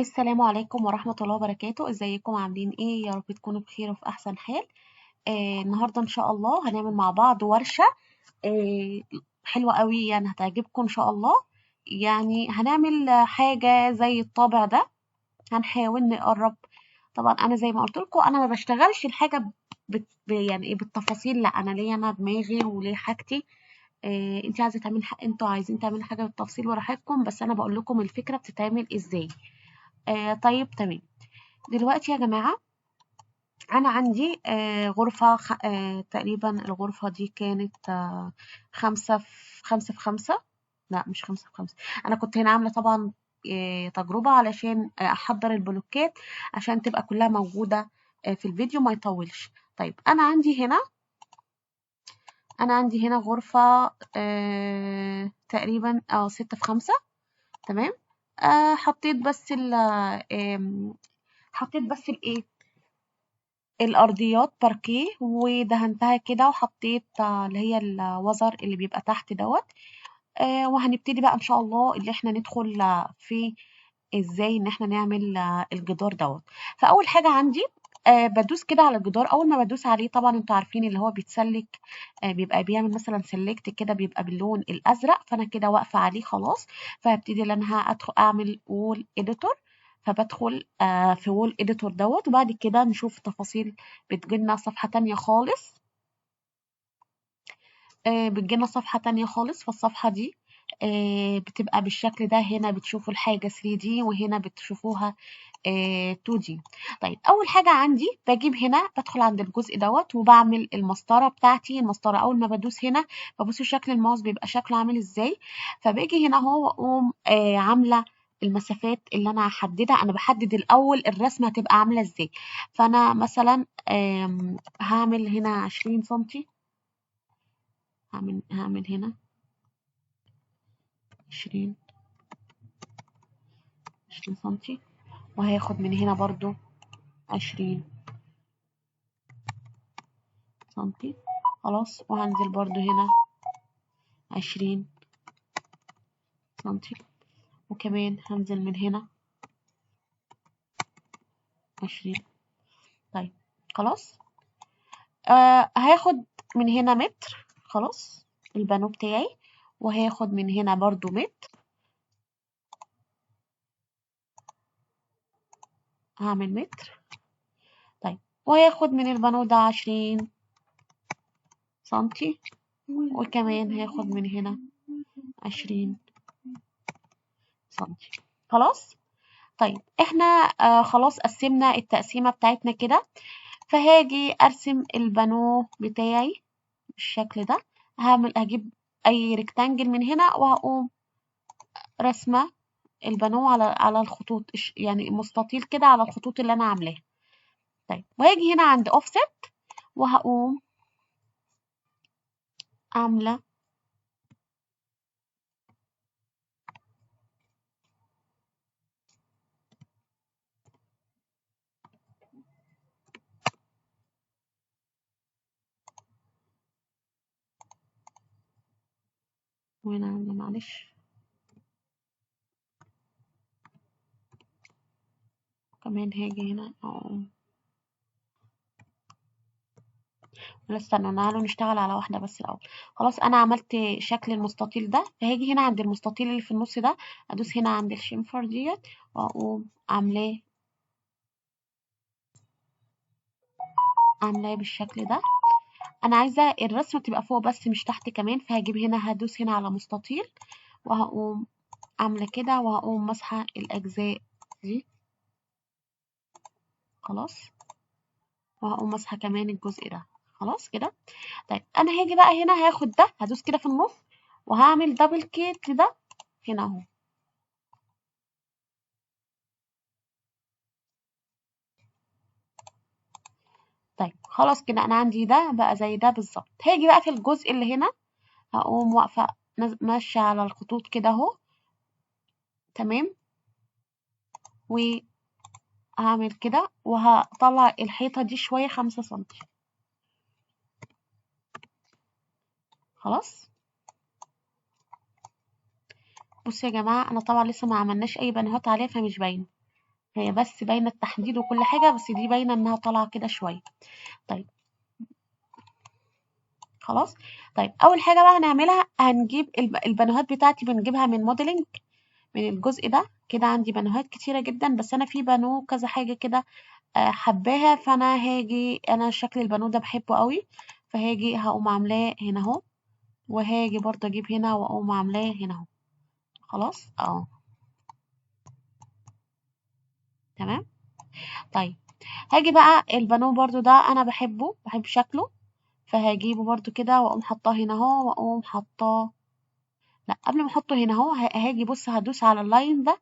السلام عليكم ورحمة الله وبركاته. ازيكم عاملين ايه؟ يا رب تكونوا بخير وفي احسن حال. النهاردة ان شاء الله هنعمل مع بعض ورشة آه حلوة قوي، يعني هتعجبكم ان شاء الله. يعني هنعمل حاجة زي الطابع ده، هنحاول نقرب. طبعا انا زي ما قلت لكم انا ما بشتغلش الحاجة يعني ايه بالتفاصيل، لا انا ليا انا دماغي وليه حاجتي. انت عايزة تعملي انتوا عايزين تعملوا حاجة بالتفصيل براحتكم، بس انا بقول لكم الفكرة بتتعمل ازاي. طيب تمام. دلوقتي يا جماعة أنا عندي غرفة تقريبا الغرفة دي كانت 5 في 5. لا مش 5 في 5. أنا كنت هنا عاملة طبعا تجربة علشان أحضر البلوكات عشان تبقى كلها موجودة في الفيديو ما يطولش. طيب أنا عندي هنا غرفة تقريبا 6 في 5. تمام. حطيت بس ال حطيت بس الايه الأرضيات باركيه ودهنتها كده، وحطيت اللي هي الوزر اللي بيبقى تحت دوت. وهنبتدي بقى إن شاء الله اللي احنا ندخل في ازاي ان احنا نعمل الجدار دوت. فأول حاجة عندي بدوس كده على الجدار. أول ما بدوس عليه طبعا انتوا عارفين اللي هو بيتسلك، بيبقى بيعمل مثلا سلكت كده بيبقى باللون الأزرق، فأنا كده واقفة عليه خلاص. فهبتدي ان انا ادخل اعمل وول اديتور. فبدخل في وول اديتور دوت، وبعد كده نشوف تفاصيل. بتجيلنا صفحة تانية خالص. بتجيلنا صفحة تانية خالص. فالصفحة دي بتبقى بالشكل ده. هنا بتشوفوا الحاجة 3D وهنا بتشوفوها 2D. طيب أول حاجة عندي بجيب هنا، بدخل عند الجزء دوت وبعمل المسطرة بتاعتي. المسطرة أول ما بدوس هنا ببصوا شكل الماوس بيبقى شكله عامل ازاي. فباجي هنا اهو وأقوم عاملة المسافات اللي أنا هحددها. أنا بحدد الأول الرسمة هتبقى عاملة ازاي. فأنا مثلا هعمل هنا 20 سنتي. هعمل هنا 20 سنتي، وهاخد من هنا برضو 20 سنتي. خلاص، وهنزل برضو هنا 20 سنتي، وكمان هنزل من هنا 20. طيب خلاص. هاخد من هنا متر. خلاص، البانو بتاعي. وهاخد من هنا برضو متر. هعمل متر. طيب، وهاخد من البانو ده 20 سنتي، وكمان هاخد من هنا 20 سنتي. خلاص. طيب احنا خلاص قسمنا التقسيمة بتاعتنا كده. فهاجي ارسم البانو بتاعي بالشكل ده. هجيب اي ريكتانجل من هنا وهقوم رسمة البانو على الخطوط، يعني مستطيل كده على الخطوط اللي انا عاملاها. طيب، وهاجي هنا عند اوفست وهقوم عاملة وهنا عاملة معلش كمان. هاجي هنا اقوم. لا استنوا، تعالوا نشتغل على واحدة بس الأول. خلاص أنا عملت شكل المستطيل ده. فهاجي هنا عند المستطيل اللي في النص ده، أدوس هنا عند الشنفر ديت وأقوم عاملاه بالشكل ده. أنا عايزة الرسمة تبقى فوق بس مش تحت كمان. فهجيب هنا، هدوس هنا على مستطيل وهقوم عاملة كده، وهقوم مسحة الأجزاء دي. خلاص، وهقوم مسحة كمان الجزء ده. خلاص كده. طيب أنا هاجي بقى هنا، هاخد ده هدوس كده في النص وهعمل دبل كليك لده هنا اهو. طيب خلاص كده انا عندي ده بقى زي ده بالظبط. هاجي بقى في الجزء اللي هنا، هقوم واقفة ماشية على الخطوط كده اهو. تمام. وهعمل كده وهطلع الحيطة دي شوية 5 سنتي. خلاص. بصوا يا جماعة، انا طبعا لسه ما عملناش اي بنهات عليها فمش باينة. هي بس باينة التحديد وكل حاجة، بس دي باينة انها طالعة كده شوية. طيب خلاص. طيب اول حاجة بقى هنعملها، هنجيب البانوهات بتاعتي بنجيبها من موديلنج، من الجزء ده كده. عندي بانوهات كتيرة جدا، بس انا في بانو كذا حاجة كده حباها، فانا هاجي انا شكل البانو ده بحبه قوي، فهاجي هقوم عاملاه هنا اهو، وهاجي برضه اجيب هنا واقوم عاملاه هنا اهو. خلاص اهو تمام. طيب هاجي بقى البانو برضه ده انا بحبه، بحب شكله، فهاجيبه برضه كده واقوم حاطاه هنا اهو، واقوم حاطاه، لا قبل ما احطه هنا اهو هاجي بص هدوس على اللاين ده،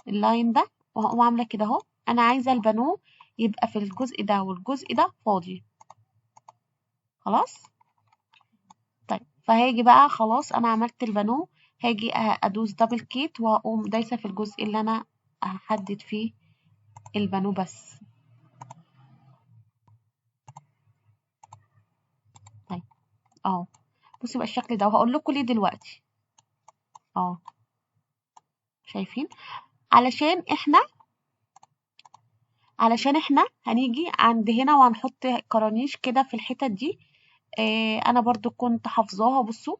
اللاين ده، وهقوم عامله كده اهو. انا عايزه البانو يبقى في الجزء ده والجزء ده فاضي. خلاص. طيب فهاجي بقى خلاص انا عملت البانو، هاجي ادوس دبل كيت واقوم دايسه في الجزء اللي انا هحدد فيه البانو بس. طيب اهو بصوا بقى الشكل ده، وهقول لكم ليه دلوقتي. اهو شايفين؟ علشان احنا هنيجي عند هنا وهنحط كرانيش كده في الحتت دي. انا برضو كنت حافظاها. بصوا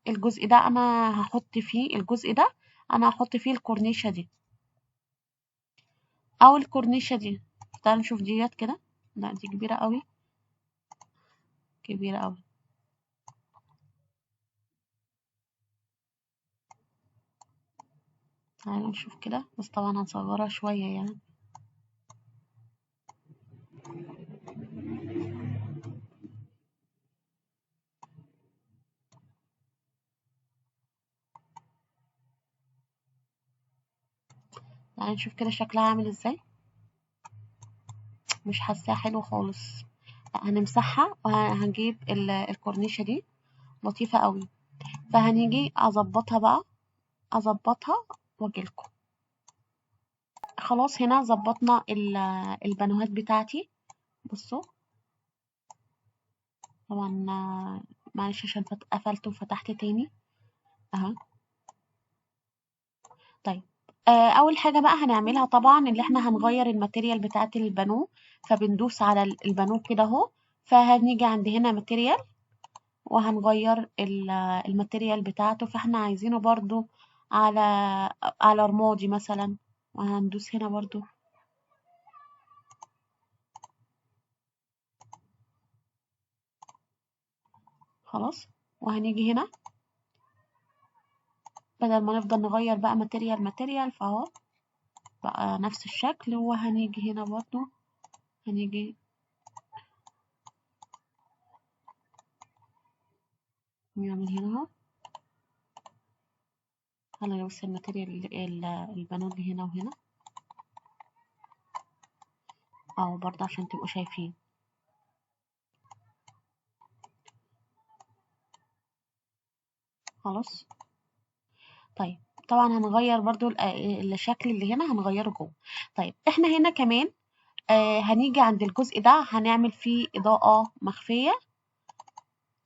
الجزء ده انا هحط فيه، الجزء ده انا هحط فيه الكورنيشة دي او الكورنيشة دي. تعالوا نشوف ديت كده. لا دي كبيرة قوي، كبيرة قوي. تعالوا نشوف كده، بس طبعا هنصغرها شوية يعني. تعالوا نشوف كده شكلها عامل ازاي. مش حاساها حلو خالص. هنمسحها وهنجيب الكورنيشة دي لطيفة قوي، فهنيجي اظبطها بقى، اظبطها واجيلكم. خلاص هنا ظبطنا البانوهات بتاعتي. بصوا طبعا معلش عشان قفلت وفتحت تاني اهو. طيب اول حاجة بقى هنعملها طبعا اللي احنا هنغير الماتيريال بتاعت البانو، فبندوس على البانو كده اهو، فهنيجي عند هنا ماتيريال وهنغير الماتيريال بتاعته، فاحنا عايزينه برضو على رمادي مثلا، وهندوس هنا برضو. خلاص. وهنيجي هنا بدل ما نفضل نغير بقى ماتيريال فاهو بقى نفس الشكل. وهنيجي هنا برضو، هنيجي نعمل هنا اهو، خلينا بس الماتيريال البنود هنا وهنا اهو برضه عشان تبقوا شايفين. خلاص. طيب طبعا هنغير برضو الشكل اللي هنا هنغيره جوه. طيب احنا هنا كمان هنيجي عند الجزء ده هنعمل فيه إضاءة مخفية.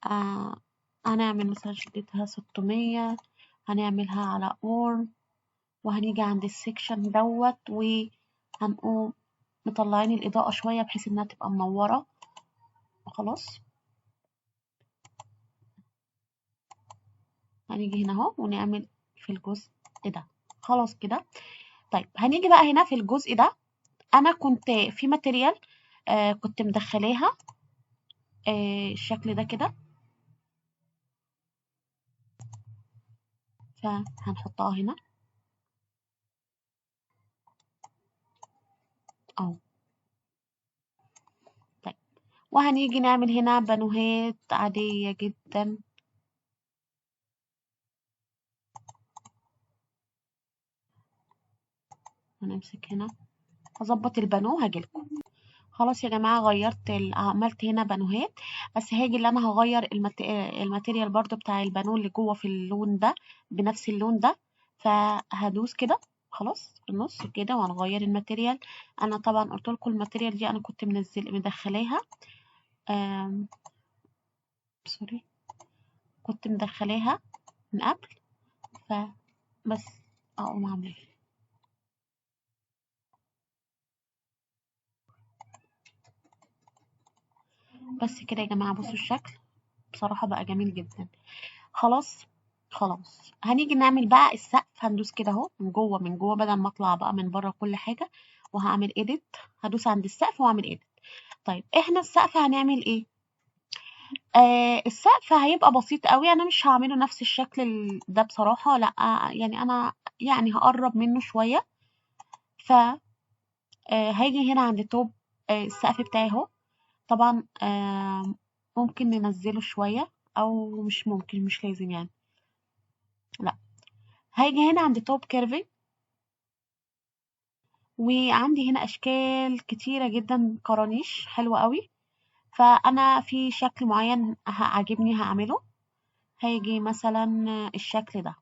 آه هنعمل مثلا شدتها 600، هنعملها على اور، وهنيجي عند السكشن دوت وهنقوم مطلعين الإضاءة شوية بحيث إنها تبقى منورة. خلاص. هنيجي هنا اهو ونعمل في الجزء ده. خلاص كده. طيب هنيجي بقى هنا في الجزء ده، أنا كنت في ماتيريال كنت مدخلاها الشكل ده كده، فهنحطها هنا اهو. طيب وهنيجي نعمل هنا بانوهات عادية جدا. هنمسك هنا هظبط البانو هجيلكم. خلاص يا جماعة غيرت عملت هنا بانوهات، بس هاجي اللي انا هغير الماتيريال برضو بتاع البانو اللي جوه في اللون ده بنفس اللون ده، فهدوس كده خلاص في النص كده وهنغير الماتيريال. انا طبعا قلت لكم الماتيريال دي انا كنت مدخلاها سوري، كنت مدخلاها من قبل، فبس اقوم عامله بس كده يا جماعة، بصوا الشكل بصراحة بقى جميل جدا. خلاص. خلاص هنيجي نعمل بقى السقف. هندوس كده اهو من جوه من جوه بدل ما اطلع بقى من بره كل حاجة. وهعمل ايديت، هدوس عند السقف واعمل ايديت. طيب احنا السقف هنعمل ايه؟ السقف هيبقى بسيط قوي، انا مش هعمله نفس الشكل ده بصراحة، لا. يعني انا يعني هقرب منه شوية. ف هاجي هنا عند توب السقف بتاعي اهو. طبعا ممكن ننزله شوية، او مش ممكن، مش لازم يعني. لا. هاجي هنا عند توب كيرفي، وعندي هنا اشكال كتيرة جدا كرانيش حلوة قوي. فانا في شكل معين عاجبني هعمله. هيجي مثلا الشكل ده.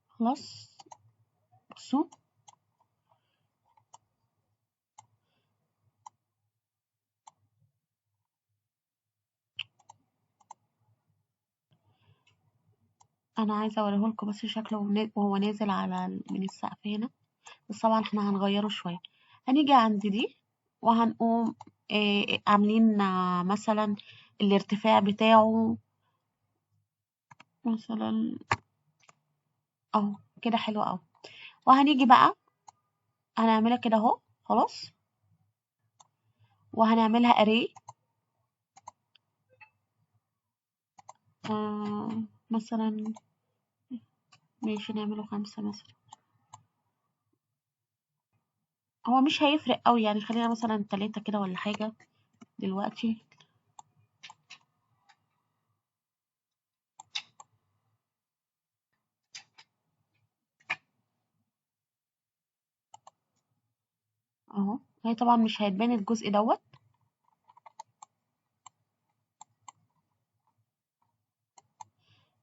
خلاص. بصوا. انا عايزه اوريهولكوا بس شكله وهو نازل على من السقف هنا. بس طبعا احنا هنغيره شويه. هنيجي عند دي، وهنقوم عاملين مثلا الارتفاع بتاعه مثلا اهو كده حلو قوي. وهنيجي بقى هنعملها كده اهو. خلاص. وهنعملها اري. مثلا ماشي نعمله 5 مثلا. هو مش هيفرق قوي يعني، خلينا مثلا 3 كده ولا حاجة دلوقتي. اهو. هي طبعا مش هيتبان الجزء دوت.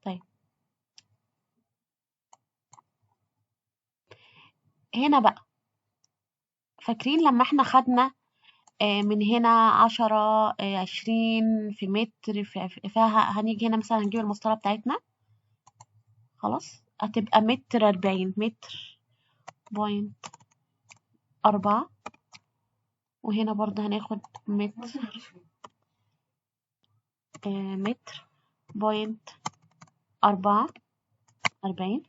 طيب هنا بقى، فاكرين لما احنا خدنا من هنا 10 20 في متر فهنيجي هنا مثلا هنجيب المسطرة بتاعتنا. خلاص هتبقى متر 40 متر بوينت 4. وهنا برضه هناخد متر بوينت 44.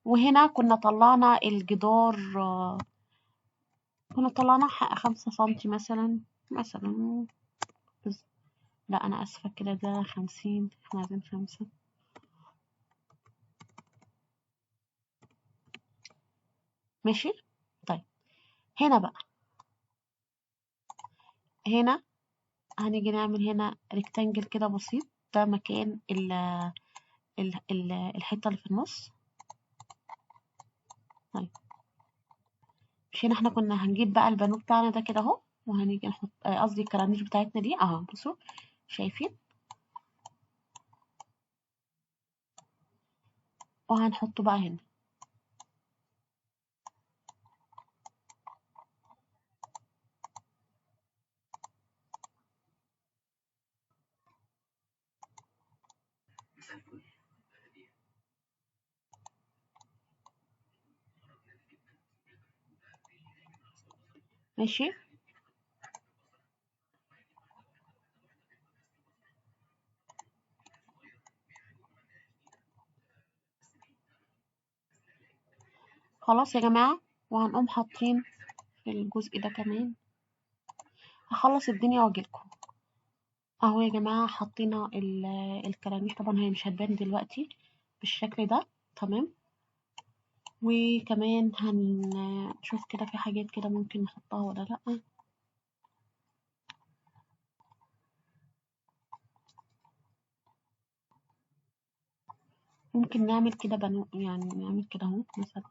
وهنا كنا طلعنا الجدار كنا طلعنا 5 سنتي مثلا. لا أنا آسفة، كده ده 50، احنا عايزين 5. ماشي. طيب هنا بقى، هنا هنيجي نعمل هنا ريكتانجل كده بسيط. ده مكان الحتة اللي في النص. طيب مش هنا احنا كنا هنجيب بقى البانو بتاعنا ده كده اهو، وهنيجي نحط قصدي الكرانيش بتاعتنا دي اهو. بصوا شايفين. وهنحطه بقى هنا. ماشي. خلاص يا جماعة. وهنقوم حاطين في الجزء ده كمان. هخلص الدنيا واجيلكم. اهو يا جماعة حطينا الكرانيش. طبعا هي مش هتبان دلوقتي بالشكل ده. تمام. وكمان هنشوف كده في حاجات كده ممكن نحطها ولا لأ. ممكن نعمل كده يعني نعمل كده اهو مثلا.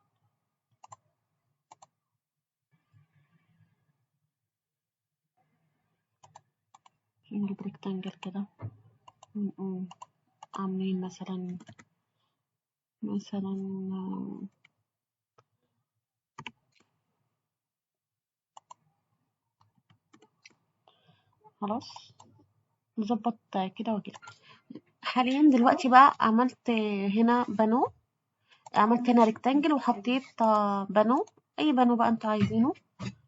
نجيب ريكتانجل كده ونقوم عاملين مثلا خلاص نظبط كده وكده. حاليا دلوقتي بقى عملت هنا بانو. عملت هنا ريكتانجل وحطيت بانو. اي بانو بقى انتوا عايزينه.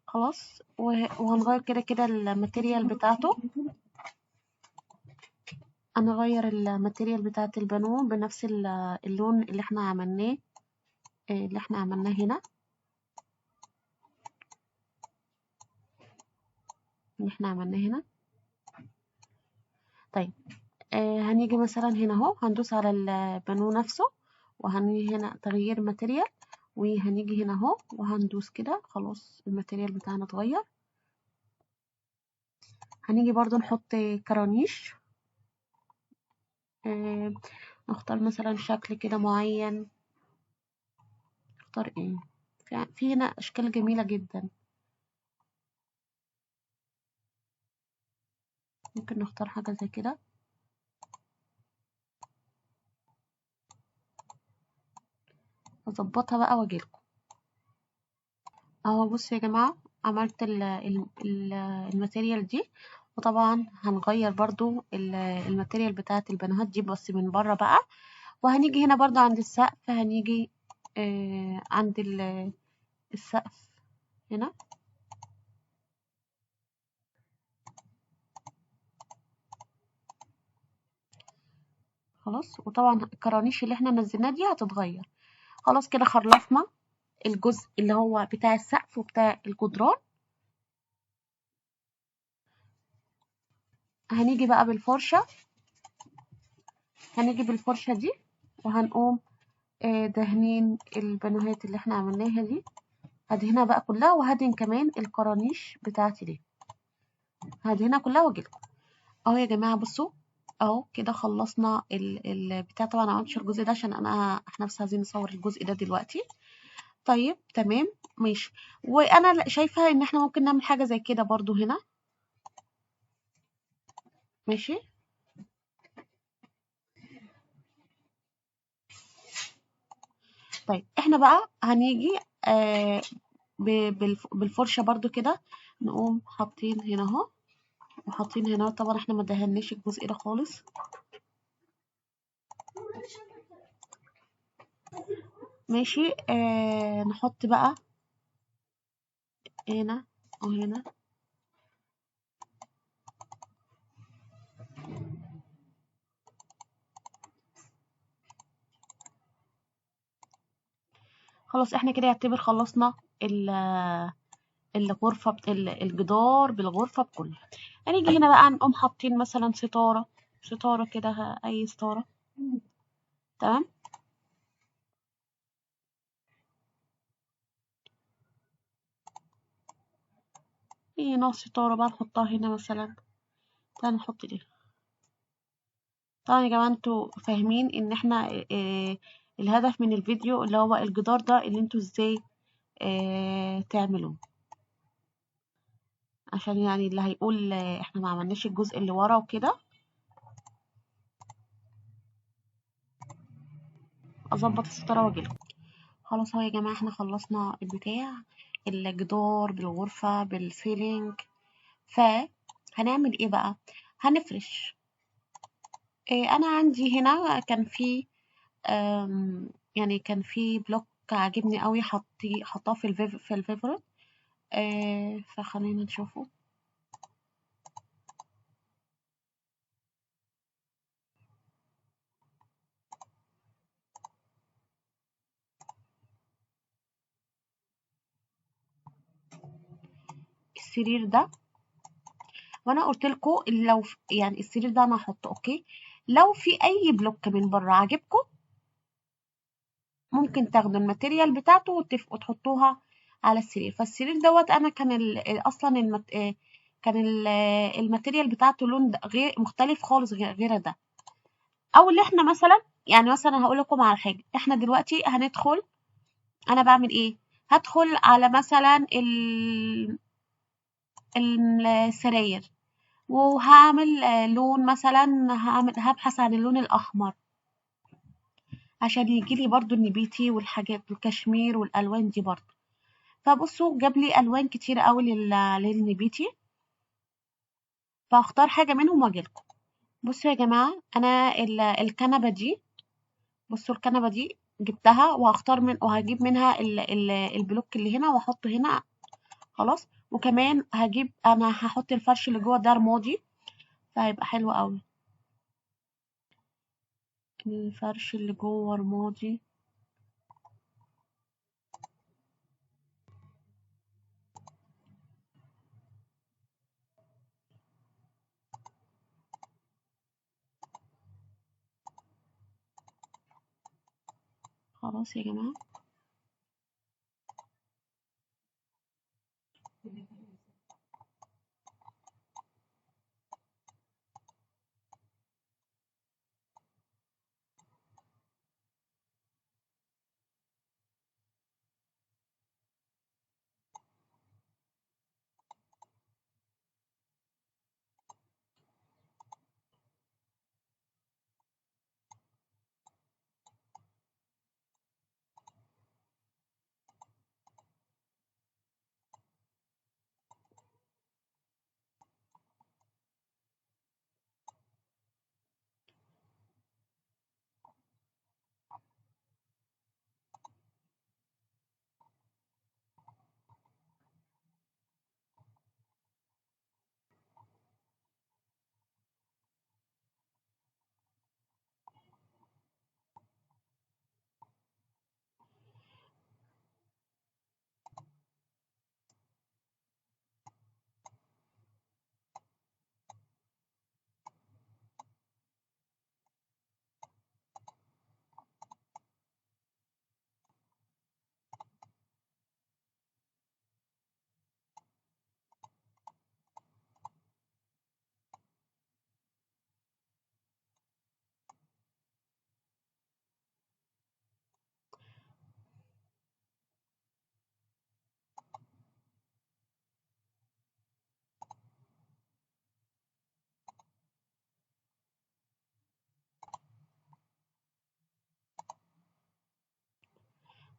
خلاص. وهنغير كده كده الماتيريال بتاعته. هنغير الماتيريال بتاعت البالون بنفس اللون اللي احنا عملناه، هنا، طيب. هنيجي مثلا هنا اهو، هندوس على البانو نفسه، وهنيجي هنا تغيير ماتيريال، وهنيجي هنا اهو وهندوس كده. خلاص الماتيريال بتاعنا اتغير. هنيجي برضو نحط كرانيش. نختار مثلا شكل كده معين. نختار ايه؟ في هنا اشكال جميلة جدا. ممكن نختار حاجة زي كده. اظبطها بقى واجيلكم اهو. بصوا يا جماعة، عملت الماتيريال دي. وطبعا هنغير برضو الماتيريال بتاعت البنوهات دي بس من بره بقى. وهنيجي هنا برضو عند السقف، هنيجي عند السقف هنا. خلاص. وطبعا الكرانيش اللي احنا نزلناه دي هتتغير. خلاص كده خلصنا الجزء اللي هو بتاع السقف وبتاع الجدران. هنيجي بقى بالفرشة، دي، وهنقوم دهنين البانوهات اللي احنا عملناها دي. هدهنها بقى كلها، وهدهن كمان الكرانيش بتاعتي دي. هدهنها كلها واجيلكم اهو يا جماعة. بصوا اهو كده خلصنا البتاع. طبعا انا معملتش الجزء ده عشان احنا بس عايزين نصور الجزء ده دلوقتي. طيب تمام ماشي. وانا شايفة ان احنا ممكن نعمل حاجة زي كده برضو هنا. ماشي. طيب احنا بقى هنيجي بالفرشة برضو كده، نقوم حاطين هنا اهو وحاطين هنا. طبعا احنا ما دهناش الجزء ده خالص. ماشي. نحط بقى هنا وهنا. خلاص احنا كده يعتبر خلصنا الغرفة الجدار بالغرفة بكله. هنيجي هنا بقى نقوم حاطين مثلا ستارة كده، أي ستارة. تمام. ايه نوع ستارة بقى نحطها هنا مثلا؟ تعالى نحط دي. طبعا يا جماعة انتوا فاهمين ان احنا الهدف من الفيديو اللي هو الجدار ده اللي انتوا ازاي تعملوه، عشان يعني اللي هيقول احنا ما عملناش الجزء اللي ورا وكده. اظبط الستاره واجيلكم. خلاص اهو يا جماعه احنا خلصنا البتاع، الجدار بالغرفه بالسيلينج. فهنعمل ايه بقى؟ هنفرش. انا عندي هنا كان في يعني كان في بلوك عاجبني قوي، حطاه في الفيفوريت. فخلينا نشوفه. السرير ده، وانا قلت لكم لو يعني السرير ده انا هحطه اوكي. لو في اي بلوك من بره عاجبكم، ممكن تاخدوا الماتيريال بتاعته وتحطوها على السرير. فالسرير دوت انا كان اصلا كان الماتيريال بتاعته لون غير مختلف خالص غير ده. او اللي احنا مثلا، يعني مثلا هقول لكم على حاجه. احنا دلوقتي هندخل، انا بعمل ايه؟ هدخل على مثلا السراير، وهعمل لون مثلا، هبحث عن اللون الاحمر عشان يجيلي برضو النبيتي والحاجات الكشمير والالوان دي برضو. فبصوا جاب لي الوان كتير قوي للنبيتي. فاختار حاجه منهم واجيلكم. بصوا يا جماعه انا الكنبه دي، بصوا الكنبه دي جبتها، وهختار وهجيب منها البلوك اللي هنا واحطه هنا. خلاص. وكمان انا هحط الفرش اللي جوه ده رمادي، فهيبقى حلو قوي. الفرش اللي جوه رمادي. خلاص يا جماعة.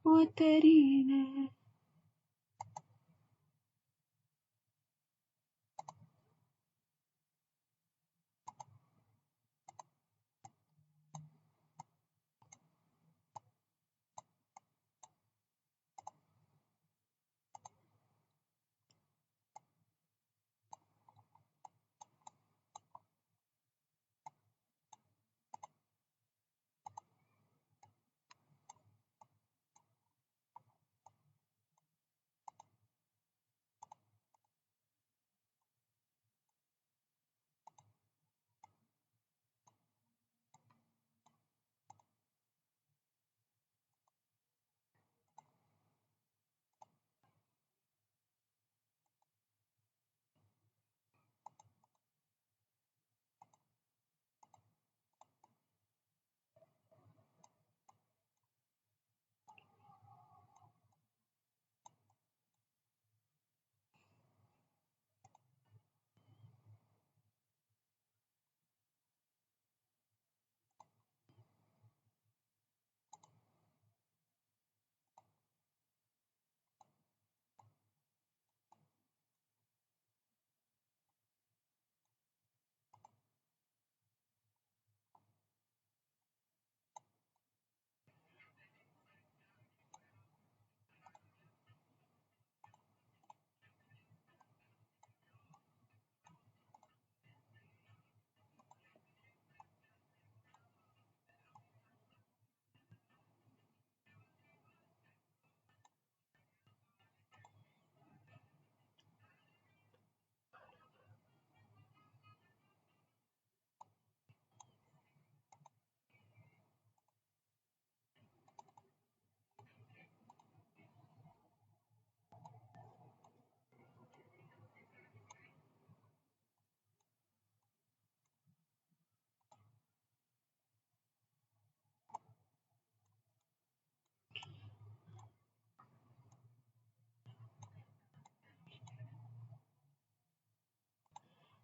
وترينا.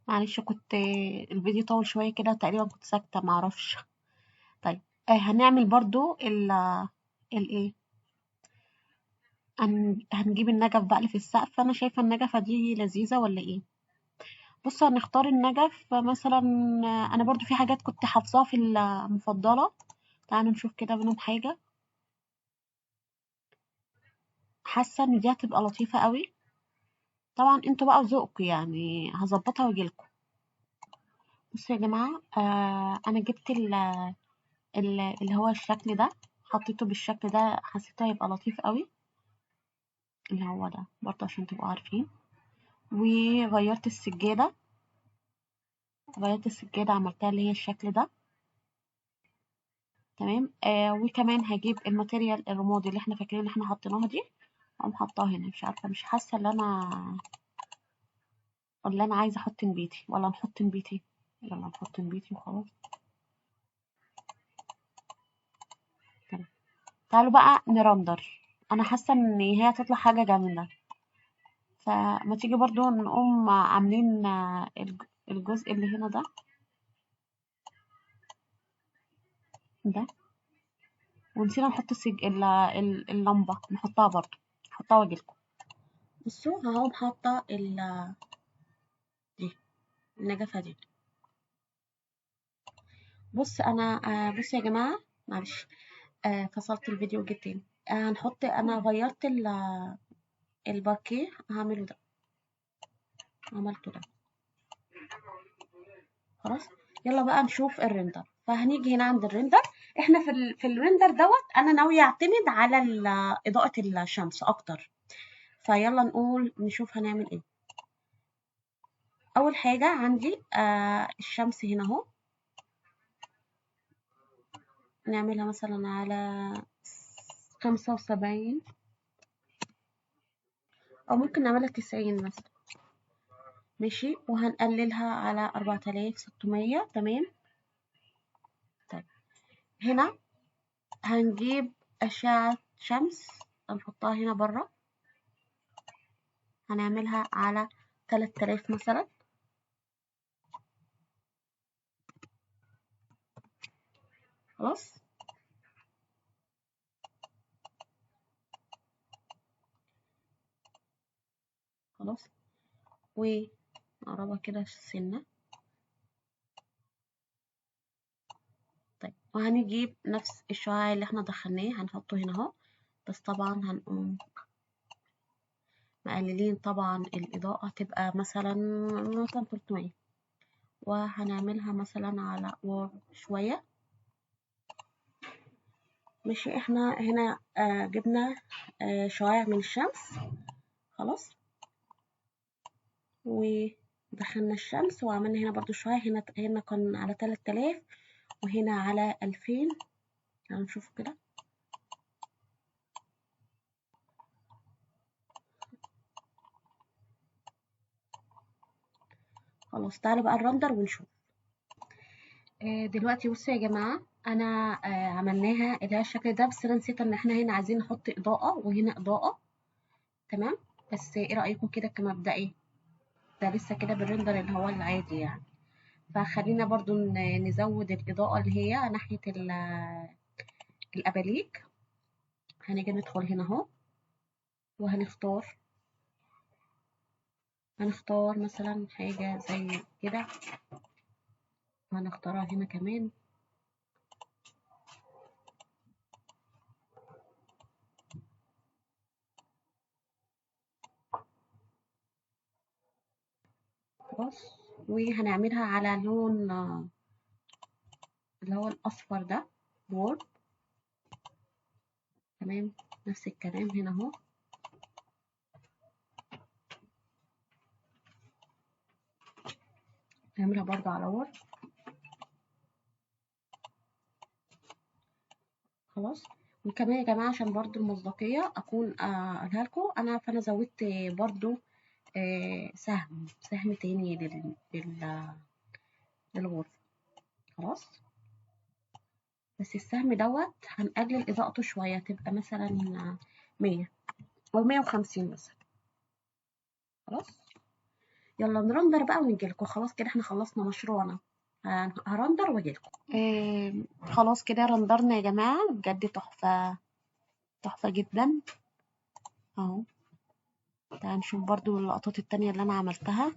معلش كنت الفيديو طول شوية كده تقريبا، كنت ساكتة معرفش. طيب هنعمل برضو الايه، هنجيب النجف بقى اللي في السقف. انا شايفة النجفة دي لذيذة ولا ايه؟ بص هنختار النجف مثلا. انا برضو في حاجات كنت حافظاها في المفضلة، تعالوا نشوف كده منهم حاجة. حاسة ان دي هتبقى لطيفة قوي. طبعا انتوا بقى وذوقكم يعني، هظبطها واجيلكم. بصوا يا جماعة، انا جبت اللي هو الشكل ده، حطيته بالشكل ده، حسيته هيبقى لطيف قوي، اللي هو ده برضه عشان تبقوا عارفين. وغيرت السجادة، عملتها اللي هي الشكل ده. تمام. وكمان هجيب الماتيريال الرمادي اللي احنا فاكرين ان احنا حطيناها دي، اقوم حطاها هنا. مش عارفة، مش حاسة ان انا، ولا انا عايزة احط نبيتي، ولا نحط نبيتي. يلا نحط نبيتي وخلاص. تمام. تعالوا بقى نرندر. انا حاسة ان هي هتطلع حاجة جامدة، فما تيجي برضو نقوم عاملين الجزء اللي هنا ده. ونسينا نحط اللمبة، نحطها برضو، نحطها واجيلكم. بصوا هقوم حاطة دي النجفة دي. بص يا جماعة، معلش، فصلت الفيديو وجيت تاني. انا غيرت الباركيه، هعمله ده، عملته ده. خلاص. يلا بقى نشوف الريندر. فهنيجي هنا عند الريندر. احنا في الريندر انا ناوية اعتمد على اضاءة الشمس اكتر. فيلا نشوف هنعمل ايه. اول حاجة عندي الشمس هنا اهو، نعملها مثلا على 75، او ممكن نعملها 90 مثلا. ماشي. وهنقللها على 4600. تمام. طيب، هنا هنجيب أشعة شمس، هنحطها هنا برا، هنعملها على 3000 مثلا. خلاص. خلاص. ونقربها كده سنة. طيب، وهنجيب نفس الشعاع اللي احنا دخلناه هنحطه هنا اهو، بس طبعا هنقوم مقللين طبعا الإضاءة، تبقى مثلا 300. وهنعملها مثلا على شوية. ماشي. احنا هنا جبنا شعاع من الشمس. خلاص. ودخلنا الشمس وعملنا هنا برضو شعاع، هنا كان على 3000 وهنا على 2000. هنشوف كده. خلاص. تعالوا بقى الرندر ونشوف. دلوقتي بصوا يا جماعة، انا عملناها اللي هي الشكل ده، بس انا نسيت ان احنا هنا عايزين نحط اضاءة وهنا اضاءة. تمام. بس ايه رأيكم كده كمبدئي؟ ده لسه كده بالرندر اللي هو العادي يعني. فخلينا برضو نزود الإضاءة اللي هي ناحية الأباليك. هنيجي ندخل هنا اهو، وهنختار مثلا حاجة زي كده، وهنختارها هنا كمان. خلاص. وهنعملها على لون اللي هو الأصفر ده، وورد. تمام. نفس الكلام هنا اهو. نعملها برضه على وورد. خلاص. وكمان يا جماعة عشان برضه المصداقية أكون أقولها لكم أنا، فأنا زودت برضه سهم تاني للغرفة. خلاص. بس السهم هنقلل إضاءته شوية، تبقى مثلا 100 أو 150 مثلا. خلاص. يلا نرندر بقى ونجيلكوا. خلاص كده احنا خلصنا مشروعنا. هرندر واجيلكوا. خلاص كده رندرنا يا جماعة، بجد تحفة، تحفة جدا اهو. تعالوا نشوف برضو اللقطات التانية اللي انا عملتها.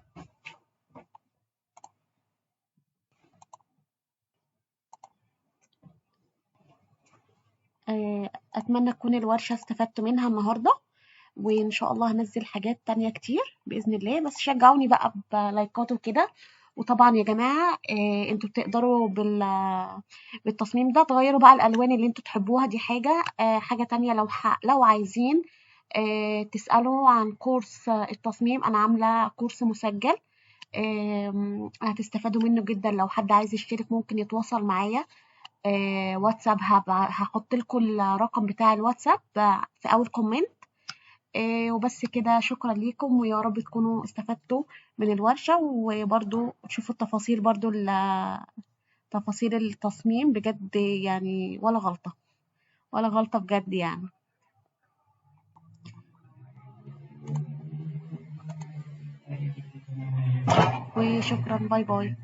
اتمنى تكون الورشة استفدتوا منها النهاردة، وإن شاء الله هنزل حاجات تانية كتير بإذن الله، بس شجعوني بقى بلايكات وكده. وطبعا يا جماعة انتوا بتقدروا بالتصميم ده تغيروا بقى الألوان اللي انتوا تحبوها، دي حاجة. حاجة تانية، لو عايزين تسألوا عن كورس التصميم، أنا عاملة كورس مسجل، هتستفادوا منه جدا. لو حد عايز يشترك ممكن يتواصل معايا واتساب، هحط لكم الرقم بتاع الواتساب في أول كومنت. وبس كده، شكرا ليكم، ويا رب تكونوا استفدتوا من الورشة، وبرضو تشوفوا التفاصيل، برضو تفاصيل التصميم بجد يعني، ولا غلطة، ولا غلطة بجد يعني. وشكرا، باي باي.